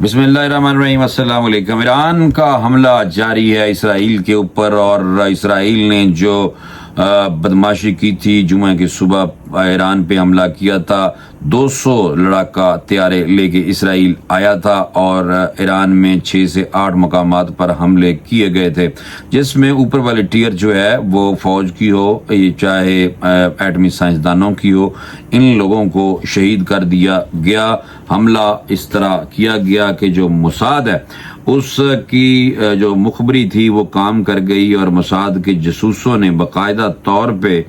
بسم اللہ الرحمن الرحیم۔ السلام علیکم۔ ایران کا حملہ جاری ہے اسرائیل کے اوپر، اور اسرائیل نے جو بدماشی کی تھی، جمعہ کی صبح ایران پہ حملہ کیا تھا، 200 لڑاکا طیارے لے کے اسرائیل آیا تھا اور ایران میں 6 سے 8 مقامات پر حملے کیے گئے تھے، جس میں اوپر والی ٹیئر جو ہے وہ فوج کی ہو، چاہے ایٹمی سائنسدانوں کی ہو، ان لوگوں کو شہید کر دیا گیا۔ حملہ اس طرح کیا گیا کہ جو موساد ہے اس کی جو مخبری تھی وہ کام کر گئی، اور موساد کے جاسوسوں نے باقاعدہ طور پہ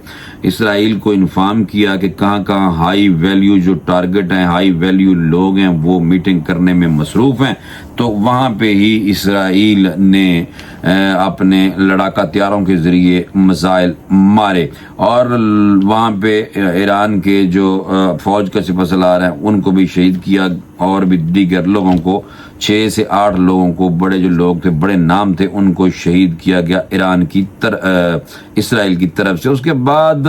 اسرائیل کو انفارم کیا کہ کہاں کہاں ہائی ویلیو جو ٹارگٹ ہیں، ہائی ویلیو لوگ ہیں، وہ میٹنگ کرنے میں مصروف ہیں، تو وہاں پہ ہی اسرائیل نے اپنے لڑاکا طیاروں کے ذریعے میزائل مارے، اور وہاں پہ ایران کے جو فوج کا سپہ سالار ہیں ان کو بھی شہید کیا، اور بھی دیگر لوگوں کو 6 سے 8 لوگوں کو، بڑے جو لوگ تھے، بڑے نام تھے، ان کو شہید کیا گیا ایران کی اسرائیل کی طرف سے۔ اس کے بعد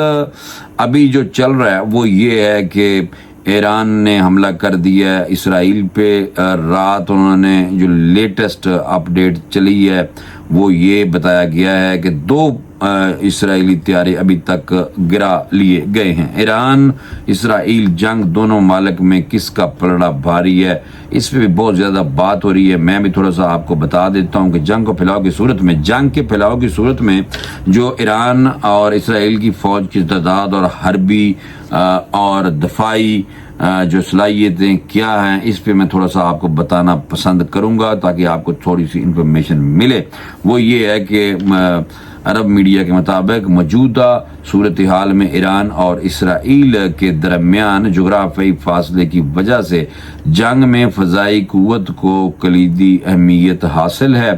ابھی جو چل رہا ہے وہ یہ ہے کہ ایران نے حملہ کر دیا ہے اسرائیل پہ۔ رات انہوں نے جو لیٹسٹ اپڈیٹ چلی ہے وہ یہ بتایا گیا ہے کہ 2 اسرائیلی طیارے ابھی تک گرا لیے گئے ہیں۔ ایران اسرائیل جنگ دونوں ممالک میں کس کا پلڑا بھاری ہے، اس پہ بھی بہت زیادہ بات ہو رہی ہے۔ میں بھی تھوڑا سا آپ کو بتا دیتا ہوں کہ جنگ کے پھیلاؤ کی صورت میں جو ایران اور اسرائیل کی فوج کی تعداد اور حربی اور دفاعی جو صلاحیتیں کیا ہیں، اس پہ میں تھوڑا سا آپ کو بتانا پسند کروں گا تاکہ آپ کو تھوڑی سی انفارمیشن ملے۔ وہ یہ ہے کہ عرب میڈیا کے مطابق موجودہ صورتحال میں ایران اور اسرائیل کے درمیان جغرافیائی فاصلے کی وجہ سے جنگ میں فضائی قوت کو کلیدی اہمیت حاصل ہے،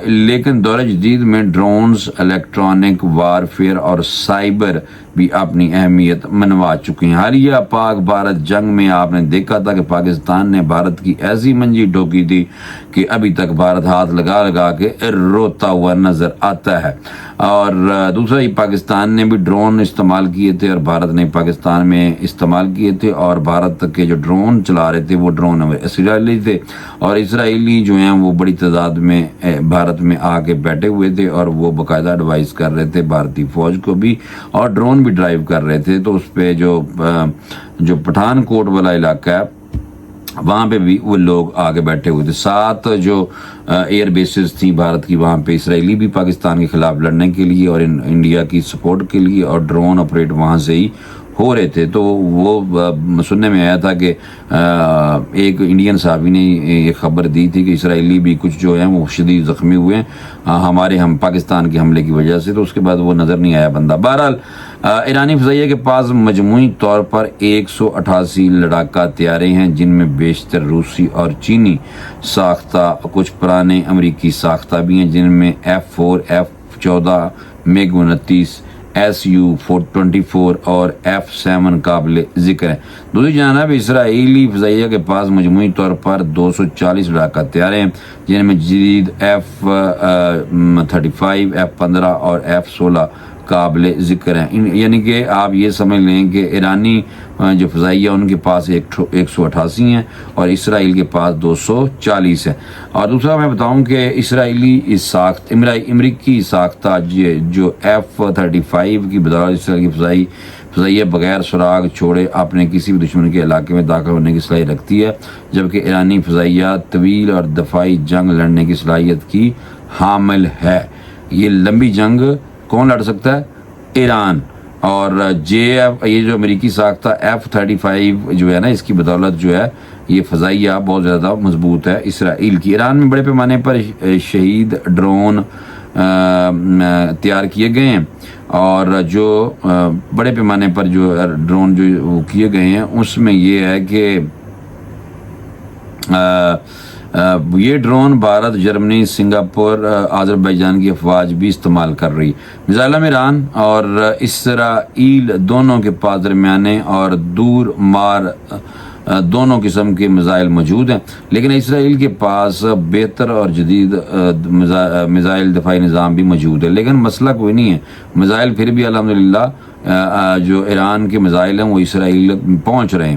لیکن دور جدید میں ڈرونز، الیکٹرانک وارفیئر اور سائبر بھی اپنی اہمیت منوا چکے ہیں۔ حالیہ پاک بھارت جنگ میں آپ نے دیکھا تھا کہ پاکستان نے بھارت کی ایسی منجی ٹھوکی تھی کہ ابھی تک بھارت ہاتھ لگا لگا کے روتا ہوا نظر آتا ہے، اور دوسرا ہی پاکستان نے بھی ڈرون استعمال کیے تھے اور بھارت نے پاکستان میں استعمال کیے تھے، اور بھارت کے جو ڈرون چلا رہے تھے وہ ڈرون اسرائیلی تھے، اور اسرائیلی جو ہیں وہ بڑی تعداد میں بھارت میں آ کے بیٹھے ہوئے تھے، اور وہ باقاعدہ ایڈوائز کر رہے تھے بھارتی فوج کو بھی، اور ڈرون بھی ڈرائیو کر رہے تھے۔ تو اس پہ جو پٹھان کوٹ والا علاقہ ہے وہاں پہ بھی وہ لوگ آگے بیٹھے ہوئے تھے۔ 7 جو ایئر بیسز تھیں بھارت کی، وہاں پہ اسرائیلی بھی پاکستان کے خلاف لڑنے کے لیے اور انڈیا کی سپورٹ کے لیے، اور ڈرون آپریٹ وہاں سے ہی ہو رہے تھے۔ تو وہ سننے میں آیا تھا کہ ایک انڈین صحافی نے یہ خبر دی تھی کہ اسرائیلی بھی کچھ جو ہیں وہ شدید زخمی ہوئے ہیں ہم پاکستان کے حملے کی وجہ سے، تو اس کے بعد وہ نظر نہیں آیا بندہ۔ بہرحال ایرانی فضائیہ کے پاس مجموعی طور پر 188 لڑاکا طیارے ہیں، جن میں بیشتر روسی اور چینی ساختہ، کچھ پرانے امریکی ساختہ بھی ہیں، جن میں F4، F14، MiG-29، Su-24 اور F-7 قابل ذکر ہیں۔ دوسری جانب اسرائیلی فضائیہ کے پاس مجموعی طور پر 240 لڑاکا طیارے ہیں، جن میں جدید F-35، F-15 اور F-16 قابل ذکر ہیں۔ یعنی کہ آپ یہ سمجھ لیں کہ ایرانی جو فضائیہ ان کے پاس 188 ہیں اور اسرائیل کے پاس 240 ہیں۔ اور دوسرا میں بتاؤں کہ امریکی ساختہ جو F-35 کی بدولت اسرائیل کی فضائیہ بغیر سراغ چھوڑے اپنے کسی بھی دشمن کے علاقے میں داخل ہونے کی صلاحیت رکھتی ہے، جبکہ ایرانی فضائیہ طویل اور دفاعی جنگ لڑنے کی صلاحیت کی حامل ہے۔ یہ لمبی جنگ کون لڑ سکتا ہے؟ ایران۔ اور یہ جو امریکی ساختہ F-35 جو ہے نا، اس کی بدولت جو ہے یہ فضائیہ بہت زیادہ مضبوط ہے اسرائیل کی۔ ایران میں بڑے پیمانے پر شہید ڈرون تیار کیے گئے ہیں، اور جو بڑے پیمانے پر جو ڈرون جو کیے گئے ہیں اس میں یہ ہے کہ یہ ڈرون بھارت، جرمنی، سنگاپور، آذربائیجان کی افواج بھی استعمال کر رہی۔ میزائلم ایران اور اسرائیل دونوں کے پاس درمیانے اور دور مار دونوں قسم کے میزائل موجود ہیں، لیکن اسرائیل کے پاس بہتر اور جدید میزائل دفاعی نظام بھی موجود ہے، لیکن مسئلہ کوئی نہیں ہے۔ میزائل پھر بھی الحمدللہ جو ایران کے میزائل ہیں وہ اسرائیل پہنچ رہے ہیں۔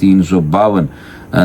352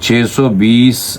620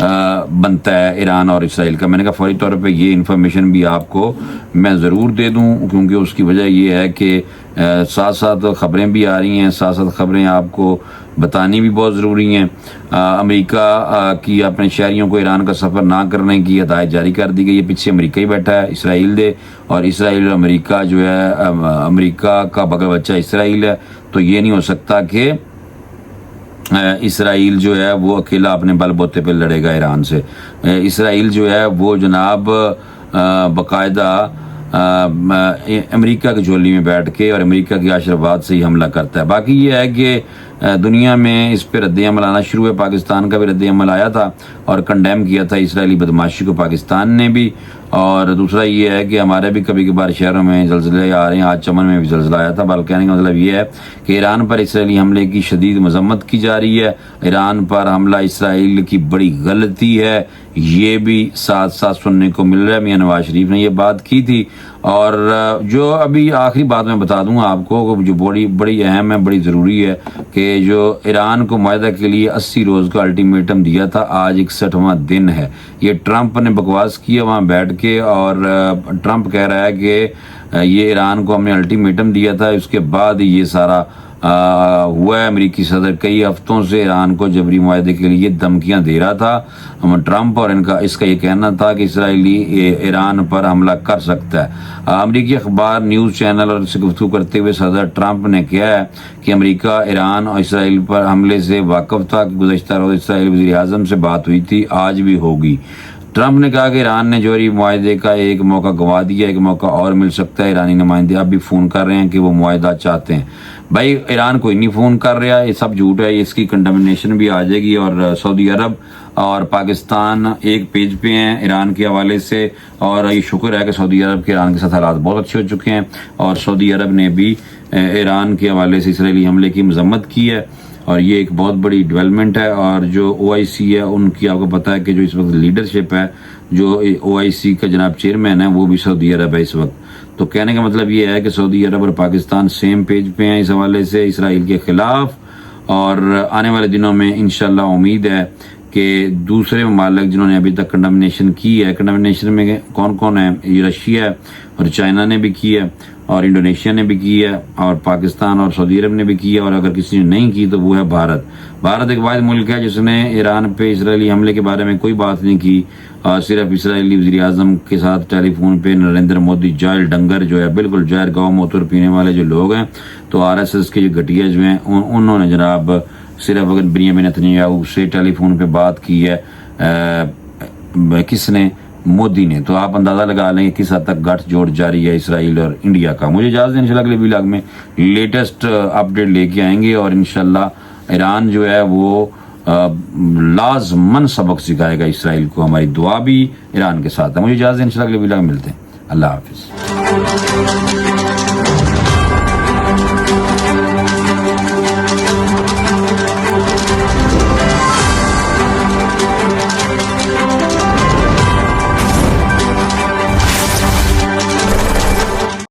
بنتا ہے ایران اور اسرائیل کا. میں نے کہا فوری طور پہ یہ انفارمیشن بھی آپ کو میں ضرور دے دوں, کیونکہ اس کی وجہ یہ ہے کہ ساتھ ساتھ خبریں بھی آ رہی ہیں, ساتھ ساتھ خبریں آپ کو بتانی بھی بہت ضروری ہیں. امریکہ کی اپنے شہریوں کو ایران کا سفر نہ کرنے کی ہدایت جاری کر دی گئی ہے. پیچھے امریکہ ہی بیٹھا ہے, اسرائیل دے, اور اسرائیل اور امریکہ جو ہے, امریکہ کا بغل بچہ اسرائیل ہے. تو یہ نہیں ہو سکتا کہ اسرائیل جو ہے وہ اکیلا اپنے بل بوتے پہ لڑے گا ایران سے. اسرائیل جو ہے وہ جناب باقاعدہ امریکہ کی جھولی میں بیٹھ کے اور امریکہ کے آشرواد سے ہی حملہ کرتا ہے. باقی یہ ہے کہ دنیا میں اس پہ رد عمل آنا شروع ہے. پاکستان کا بھی رد عمل آیا تھا اور کنڈیم کیا تھا اسرائیلی بدماشی کو پاکستان نے بھی. اور دوسرا یہ ہے کہ ہمارے بھی کبھی کبھار شہروں میں زلزلے آ رہے ہیں. آج چمن میں بھی زلزلہ آیا تھا. بلکہ کہنے کا مطلب یہ ہے کہ ایران پر اسرائیلی حملے کی شدید مذمت کی جا رہی ہے. ایران پر حملہ اسرائیل کی بڑی غلطی ہے, یہ بھی ساتھ ساتھ سننے کو مل رہا ہے. میاں نواز شریف نے یہ بات کی تھی. اور جو ابھی آخری بات میں بتا دوں آپ کو, جو بڑی اہم ہے, بڑی ضروری ہے, کہ جو ایران کو معاہدہ کے لیے 80 روز کا الٹیمیٹم دیا تھا, آج 61واں دن ہے. یہ ٹرمپ نے بکواس کیا وہاں بیٹھ کے, اور ٹرمپ کہہ رہا ہے کہ یہ ایران کو ہم نے الٹیمیٹم دیا تھا, اس کے بعد یہ سارا ہوا ہے. امریکی صدر کئی ہفتوں سے ایران کو جبری معاہدے کے لیے دھمکیاں دے رہا تھا ٹرمپ, اور اس کا یہ کہنا تھا کہ اسرائیلی ایران پر حملہ کر سکتا ہے. امریکی اخبار نیوز چینل اور سے گفتگو کرتے ہوئے صدر ٹرمپ نے کہا ہے کہ امریکہ ایران اور اسرائیل پر حملے سے واقف تھا, کہ گزشتہ روز اسرائیل وزیر اعظم سے بات ہوئی تھی, آج بھی ہوگی. ٹرمپ نے کہا کہ ایران نے جوہری معاہدے کا ایک موقع گنوا دیا, ایک موقع اور مل سکتا ہے. ایرانی نمائندے اب بھی فون کر رہے ہیں کہ وہ معاہدہ چاہتے ہیں. بھائی ایران کوئی نہیں فون کر رہا, یہ سب جھوٹ ہے. اس کی کنڈمنیشن بھی آ جائے گی. اور سعودی عرب اور پاکستان ایک پیج پہ ہیں ایران کے حوالے سے, اور یہ شکر ہے کہ سعودی عرب کے ایران کے ساتھ حالات بہت اچھے ہو چکے ہیں, اور سعودی عرب نے بھی ایران کے حوالے سے اسرائیلی حملے کی مذمت کی ہے, اور یہ ایک بہت بڑی ڈیولپمنٹ ہے. اور جو OIC ہے ان کی آپ کو پتہ ہے کہ جو اس وقت لیڈرشپ ہے, جو OIC کا جناب چیئرمین ہے, وہ بھی سعودی عرب ہے اس وقت. تو کہنے کا مطلب یہ ہے کہ سعودی عرب اور پاکستان سیم پیج پہ ہیں اس حوالے سے اسرائیل کے خلاف. اور آنے والے دنوں میں انشاءاللہ امید ہے کہ دوسرے ممالک جنہوں نے ابھی تک کنڈمنیشن کی ہے, کنڈمنیشن میں کون کون ہے, یہ رشیا ہے اور چائنا نے بھی کی ہے, اور انڈونیشیا نے بھی کی ہے, اور پاکستان اور سعودی عرب نے بھی کی ہے, اور اگر کسی نے نہیں کی تو وہ ہے بھارت. بھارت ایک واحد ملک ہے جس نے ایران پہ اسرائیلی حملے کے بارے میں کوئی بات نہیں کی, اور صرف اسرائیلی وزیر اعظم کے ساتھ ٹیلی فون پہ نریندر مودی جائل ڈنگر جو ہے, بالکل جائر گاؤں موتر پینے والے جو لوگ ہیں, تو RSS کے جو گھٹیا جو ہیں انہوں نے جناب صرف اگر بنیامین نتنیاہو سے ٹیلی فون پہ بات کی ہے. کس نے؟ مودی نے. تو آپ اندازہ لگا لیں کہ کس حد تک گٹھ جوڑ جاری ہے اسرائیل اور انڈیا کا. مجھے اجازت دیں, انشاءاللہ اگلے ولاگ میں لیٹسٹ اپڈیٹ لے کے آئیں گے, اور انشاءاللہ ایران جو ہے وہ لازمن سبق سکھائے گا اسرائیل کو. ہماری دعا بھی ایران کے ساتھ ہے. مجھے اجازت دیں, انشاءاللہ اگلے ولاگ میں ملتے ہیں. اللہ حافظ.